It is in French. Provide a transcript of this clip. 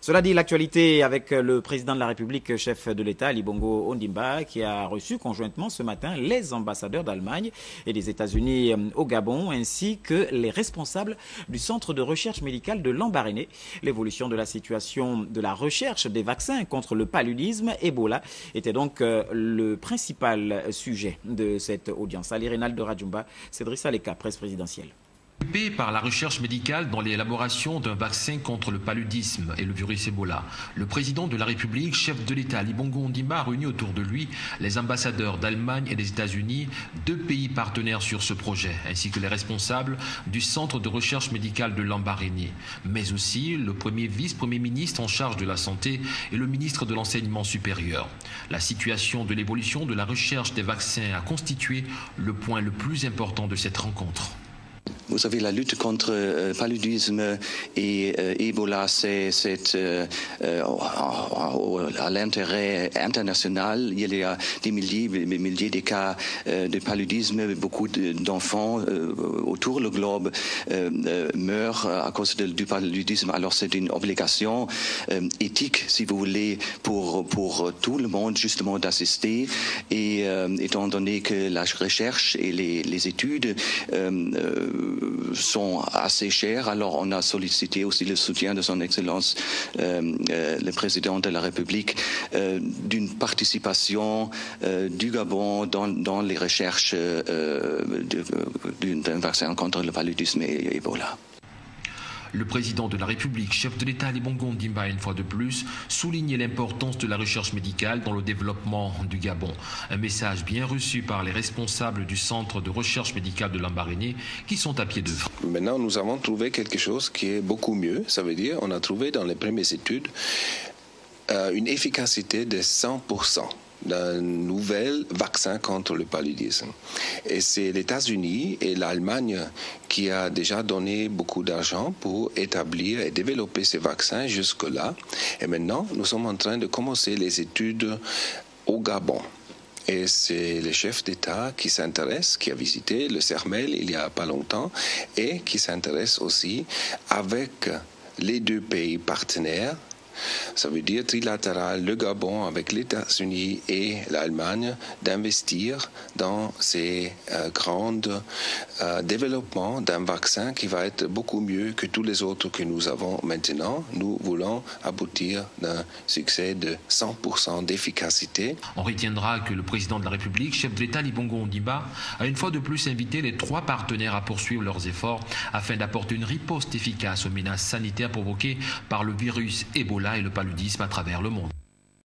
Cela dit, l'actualité avec le président de la République, chef de l'État, Ali Bongo Ondimba, qui a reçu conjointement ce matin les ambassadeurs d'Allemagne et des États-Unis au Gabon, ainsi que les responsables du Centre de recherche médicale de Lambaréné. L'évolution de la situation de la recherche des vaccins contre le paludisme Ebola était donc le principal sujet de cette audience. Ali Reynald Radjumba, Cédric Saleka, presse présidentielle. Par la recherche médicale dans l'élaboration d'un vaccin contre le paludisme et le virus Ebola, le président de la République, chef de l'État, Ali Bongo Ondimba, a réuni autour de lui les ambassadeurs d'Allemagne et des États-Unis, deux pays partenaires sur ce projet, ainsi que les responsables du Centre de recherche médicale de Lambaréné, mais aussi le premier vice-premier ministre en charge de la santé et le ministre de l'enseignement supérieur. La situation de l'évolution de la recherche des vaccins a constitué le point le plus important de cette rencontre. Vous savez, la lutte contre le paludisme et Ebola, c'est à l'intérêt international. Il y a des milliers de cas de paludisme. Beaucoup d'enfants autour du globe meurent à cause du paludisme. Alors c'est une obligation éthique, si vous voulez, pour tout le monde justement d'assister. Et étant donné que la recherche et les études sont assez chers. Alors on a sollicité aussi le soutien de son Excellence le Président de la République d'une participation du Gabon dans les recherches d'un vaccin contre le paludisme et Ebola. Le président de la République, chef de l'État, Ali Bongo Ondimba, une fois de plus, soulignait l'importance de la recherche médicale dans le développement du Gabon. Un message bien reçu par les responsables du Centre de recherche médicale de Lambaréné qui sont à pied d'œuvre. Maintenant, nous avons trouvé quelque chose qui est beaucoup mieux. Ça veut dire qu'on a trouvé dans les premières études une efficacité de 100%. D'un nouvel vaccin contre le paludisme. Et c'est les États-Unis et l'Allemagne qui a déjà donné beaucoup d'argent pour établir et développer ces vaccins jusque-là. Et maintenant, nous sommes en train de commencer les études au Gabon. Et c'est le chef d'État qui s'intéresse, qui a visité le CERMEL il n'y a pas longtemps, et qui s'intéresse aussi avec les deux pays partenaires. Ça veut dire trilatéral, le Gabon avec les États-Unis et l'Allemagne, d'investir dans ces grands développements d'un vaccin qui va être beaucoup mieux que tous les autres que nous avons maintenant. Nous voulons aboutir d'un succès de 100% d'efficacité. On retiendra que le président de la République, chef de l'État, Ali Bongo Ondimba, a une fois de plus invité les trois partenaires à poursuivre leurs efforts afin d'apporter une riposte efficace aux menaces sanitaires provoquées par le virus Ebola et le paludisme à travers le monde.